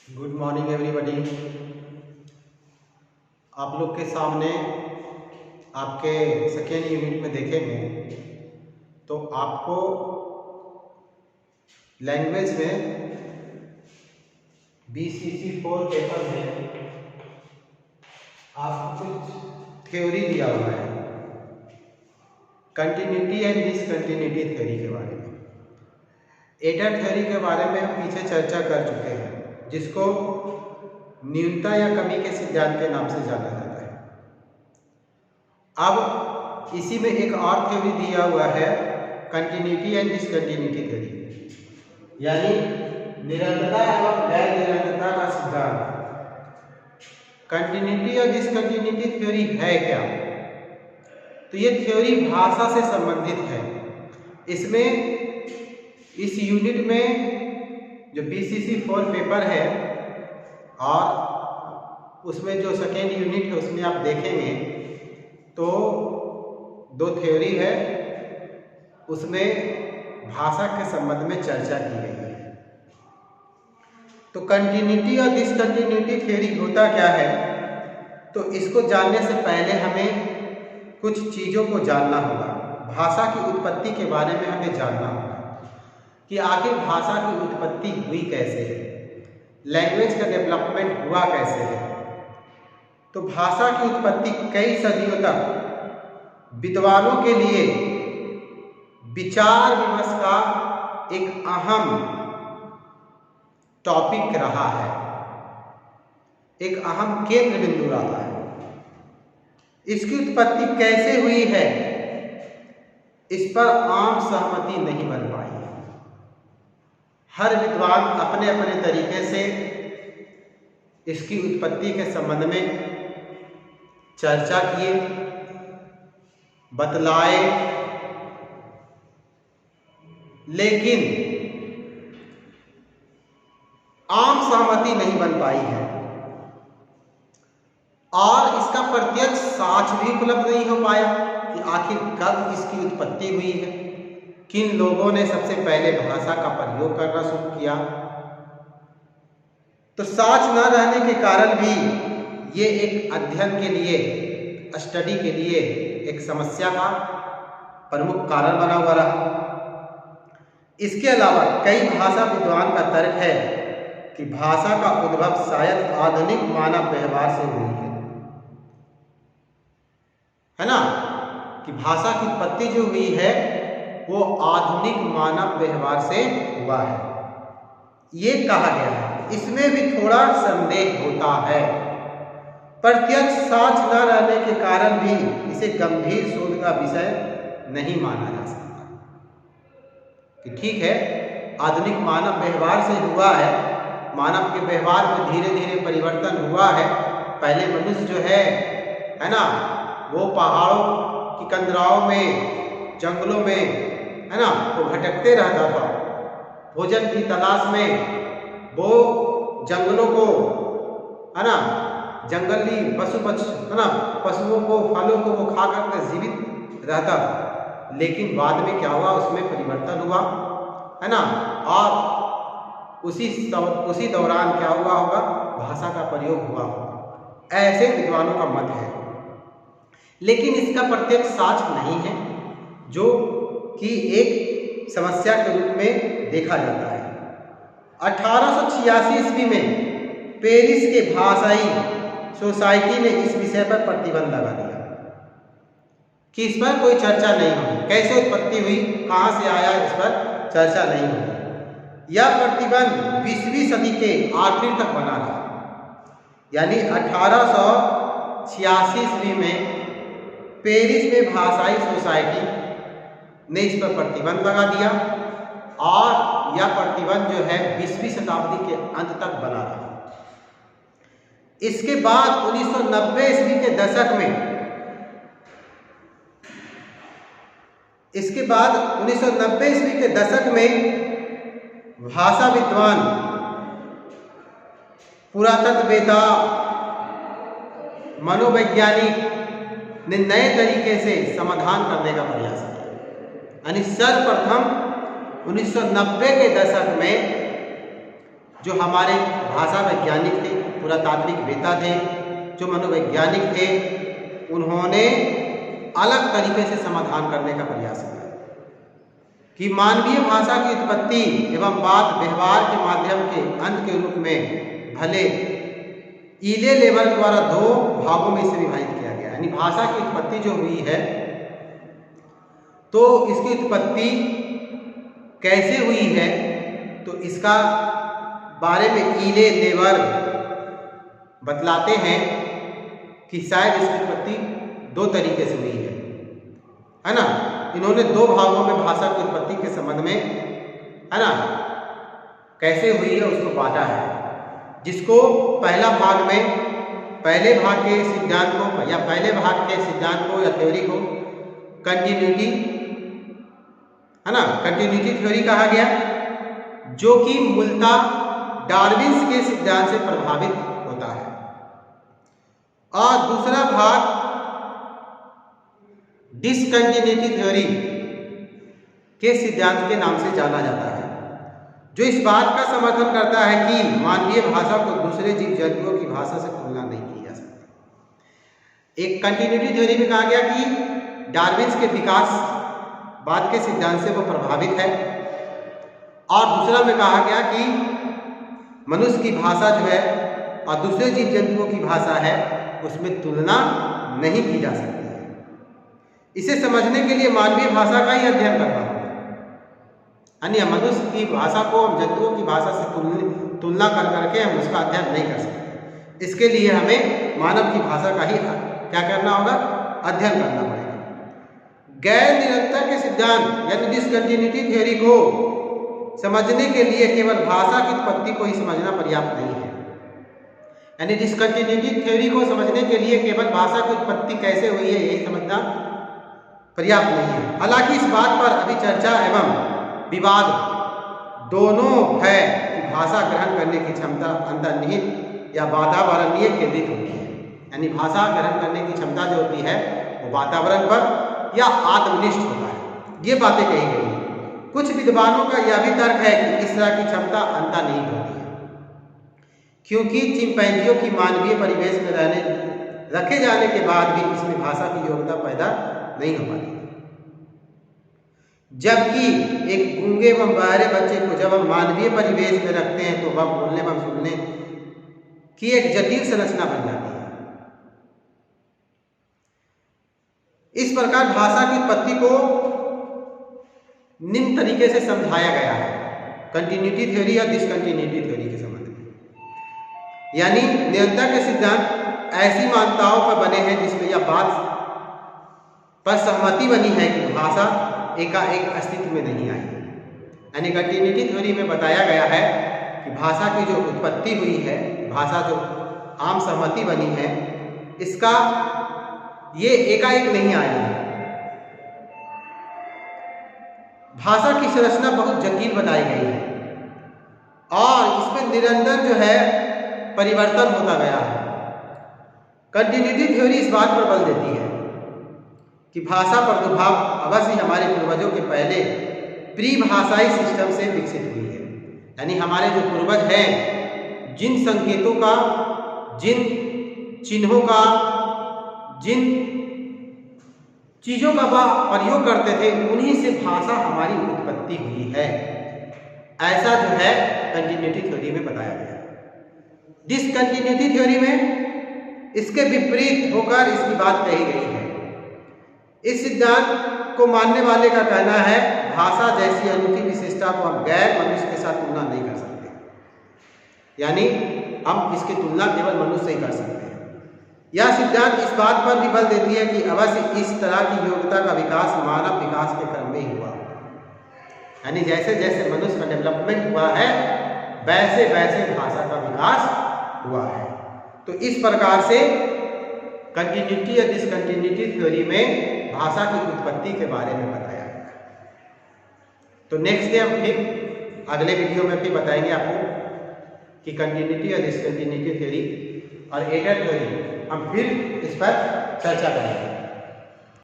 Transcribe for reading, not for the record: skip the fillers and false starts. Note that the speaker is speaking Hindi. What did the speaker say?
Good morning everybody. आप लोग के सामने आपके सेकेंड यूनिट में देखेंगे तो आपको लैंग्वेज में BCC4 पेपर में आपको कुछ थ्योरी दिया हुआ है, कंटिन्यूटी एंड डिसकंटिन्यूटी थ्योरी के बारे में। एडर थ्योरी के बारे में हम पीछे चर्चा कर चुके हैं, जिसको न्यूनता या कमी के सिद्धांत के नाम से जाना जाता है। अब इसी में एक और थ्योरी दिया हुआ है, कंटिन्यूटी एंड डिसकंटिन्यूटी थ्योरी, यानी निरंतरता एवं गैर निरंतरता का सिद्धांत। कंटिन्यूटी और डिसकंटिन्यूटी थ्योरी है क्या? तो ये थ्योरी भाषा से संबंधित है। इसमें इस यूनिट में जो BCC4 पेपर है और उसमें जो सेकेंड यूनिट है उसमें आप देखेंगे तो दो थ्योरी है, उसमें भाषा के संबंध में चर्चा की गई है। तो कंटिन्यूटी और डिसकंटिन्यूटी थ्योरी होता क्या है, तो इसको जानने से पहले हमें कुछ चीज़ों को जानना होगा। भाषा की उत्पत्ति के बारे में हमें जानना होगा कि आखिर भाषा की उत्पत्ति हुई कैसे है, लैंग्वेज का डेवलपमेंट हुआ कैसे है। तो भाषा की उत्पत्ति कई सदियों तक विद्वानों के लिए विचार विमर्श का एक अहम टॉपिक रहा है, एक अहम केंद्र बिंदु रहा है। इसकी उत्पत्ति कैसे हुई है, इस पर आम सहमति नहीं बन पाई। हर विद्वान अपने अपने तरीके से इसकी उत्पत्ति के संबंध में चर्चा किए, बतलाए, लेकिन आम सहमति नहीं बन पाई है और इसका प्रत्यक्ष साक्ष्य भी उपलब्ध नहीं हो पाया कि आखिर कब इसकी उत्पत्ति हुई है, किन लोगों ने सबसे पहले भाषा का प्रयोग करना शुरू किया। तो साक्ष्य न रहने के कारण भी ये एक अध्ययन के लिए, स्टडी के लिए एक समस्या का प्रमुख कारण बना हुआ रहा। इसके अलावा कई भाषा विद्वान का तर्क है कि भाषा का उद्भव शायद आधुनिक मानव व्यवहार से हुई है ना, कि भाषा की उत्पत्ति जो हुई है वो आधुनिक मानव व्यवहार से हुआ है, ये कहा गया है। इसमें भी थोड़ा संदेह होता है। प्रत्यक्ष साक्ष्य न रहने के कारण भी इसे गंभीर शोध का विषय नहीं माना जा सकता कि ठीक है, आधुनिक मानव व्यवहार से हुआ है, मानव के व्यवहार में धीरे धीरे परिवर्तन हुआ है। पहले मनुष्य जो है ना, वो पहाड़ों की कंदराओं में, जंगलों में, है ना, वो भटकते रहता था। भोजन की तलाश में वो जंगलों को, है ना, जंगली है ना, पशुओं को, फलों को वो खा करके जीवित रहता। लेकिन बाद में क्या हुआ, उसमें परिवर्तन हुआ, है ना, और उसी दौरान क्या हुआ होगा, भाषा का प्रयोग हुआ होगा, ऐसे विद्वानों का मत है। लेकिन इसका प्रत्यक्ष साक्ष्य नहीं है, जो कि एक समस्या के रूप में देखा जाता है। 1886 ईस्वी में पेरिस के भाषाई सोसाइटी ने इस विषय पर प्रतिबंध लगा दिया कि इस पर कोई चर्चा नहीं होगी, कैसे उत्पत्ति हुई, कहाँ से आया, इस पर चर्चा नहीं होगी। यह प्रतिबंध 20वीं सदी के आखिर तक बना रहा, यानी 1886 ईस्वी में पेरिस में भाषाई सोसाइटी ने इस पर प्रतिबंध लगा दिया और यह प्रतिबंध जो है 20वीं शताब्दी के अंत तक बना रहा। इसके बाद 1990 ईस्वी के दशक में, इसके बाद 1990 ईस्वी के दशक में भाषा विद्वान, पुरातत्ववेत्ता, मनोवैज्ञानिक ने नए तरीके से समाधान करने का प्रयास किया। यानी सर्वप्रथम 1990 के दशक में जो हमारे भाषा वैज्ञानिक थे, पुरातात्विक वेता थे, जो मनोवैज्ञानिक थे, उन्होंने अलग तरीके से समाधान करने का प्रयास किया कि मानवीय भाषा की उत्पत्ति एवं बात व्यवहार के माध्यम के अंत के रूप में भले ईले लेबर द्वारा दो भागों में इसे विभाजित किया गया। यानी भाषा की उत्पत्ति जो हुई है तो इसकी उत्पत्ति कैसे हुई है, तो इसका बारे में ईले लेबर बतलाते हैं कि शायद इसकी उत्पत्ति दो तरीके से हुई है ना। इन्होंने दो भागों में भाषा की उत्पत्ति के संबंध में, है ना, कैसे हुई है उसको बांटा है, जिसको पहला भाग में पहले भाग के सिद्धांत को या पहले भाग के सिद्धांत को या थ्योरी को कंटिन्यूटी, है ना, कंटिन्यूटी थ्योरी कहा गया, जो कि मूलतः डार्विन्स के सिद्धांत से प्रभावित होता है। और दूसरा भाग डिसकंटिन्यूटी थ्योरी के सिद्धांत के नाम से जाना जाता है, जो इस बात का समर्थन करता है कि मानवीय भाषा को दूसरे जीव जंतुओं की भाषा से तुलना नहीं की जा सकती। एक कंटिन्यूटी थ्योरी में कहा गया कि डार्विन्स के विकास बाद के सिद्धांत से वो प्रभावित है, और दूसरा में कहा गया कि मनुष्य की भाषा जो है और दूसरे जीव जंतुओं की भाषा है उसमें तुलना नहीं की जा सकती है। इसे समझने के लिए मानवीय भाषा का ही अध्ययन करना होगा, यानी मनुष्य की भाषा को हम जंतुओं की भाषा से तुलना कर करके हम उसका अध्ययन नहीं कर सकते। इसके लिए हमें मानव की भाषा का ही क्या करना होगा, अध्ययन करना पड़ेगा। गैर निरंतर के सिद्धांत यानी डिसकंटिन्यूटी थ्योरी को समझने के लिए केवल भाषा की उत्पत्ति को ही समझना पर्याप्त नहीं है। यानी डिसकंटिन्यूटी थ्योरी को समझने के लिए केवल भाषा की उत्पत्ति कैसे हुई है यही समझना पर्याप्त नहीं है। हालांकि इस बात पर अभी चर्चा एवं विवाद दोनों है कि भाषा ग्रहण करने की क्षमता अंतर्निहित या वातावरणीय केंद्रित होती है। यानी भाषा ग्रहण करने की क्षमता जो होती है वो वातावरण पर या आत्मनिष्ठ होता है, ये बातें कही गई हैं। कुछ विद्वानों का यह भी तर्क है कि इस तरह की क्षमता अंतर्निहित होती है, क्योंकि चिंपैंजियों की मानवीय परिवेश में रखे जाने के बाद भी इसमें भाषा की योग्यता पैदा नहीं हो पाती। जबकि एक गूंगे एवं बहरे बच्चे को जब हम मानवीय परिवेश में रखते हैं तो वह बोलने एवं सुनने की एक जटिल संरचना बन जाती है। इस प्रकार भाषा की उत्पत्ति को निम्न तरीके से समझाया गया है कंटिन्यूटी थ्योरी या डिसकंटिन्यूटी थ्योरी के संबंध में। यानी निरंतर के सिद्धांत ऐसी मान्यताओं पर बने हैं जिसमें यह बात पर सहमति बनी है कि भाषा एकाएक अस्तित्व में नहीं आई। यानी कंटिन्यूटी थ्योरी में बताया गया है कि भाषा की जो उत्पत्ति हुई है, भाषा जो आम सहमति बनी है, इसका ये एकाएक नहीं आई है। भाषा की संरचना बहुत जटिल बताई गई है और इसमें निरंतर जो है परिवर्तन होता गया है। कंटिन्यूटी थ्योरी इस बात पर बल देती है कि भाषा प्रादुर्भाव अवश्य हमारे पूर्वजों के पहले प्री भाषाई सिस्टम से विकसित हुई है। यानी हमारे जो पूर्वज हैं, जिन संकेतों का, जिन चिन्हों का, जिन चीज़ों का वह प्रयोग करते थे, उन्हीं से भाषा हमारी उत्पत्ति हुई है। ऐसा जो है कंटिन्यूटी थ्योरी में बताया गया है। डिसकंटिन्यूटी थ्योरी में इसके विपरीत होकर इसकी बात कही गई है। इस सिद्धांत को मानने वाले का कहना है भाषा जैसी अनूठी विशेषता को हम गैर मनुष्य के साथ तुलना नहीं कर सकते। यानी हम इसकी तुलना केवल मनुष्य से ही कर सकते हैं। यह सिद्धांत इस बात पर भी बल देती है कि अवश्य इस तरह की योग्यता का विकास मानव विकास के क्रम में ही हुआ। यानी जैसे जैसे मनुष्य का डेवलपमेंट हुआ है वैसे वैसे भाषा का विकास हुआ है। तो इस प्रकार से कंटिन्यूटी या डिसकंटिन्यूटी थ्योरी में भाषा की उत्पत्ति के बारे में बताया गया। तो नेक्स्ट डे हम फिर अगले वीडियो में फिर बताएंगे आपको कि कंटिन्यूटी या डिसकंटिन्यूटी थ्योरी और एडर थ्योरी हम फिर इस पर चर्चा करेंगे।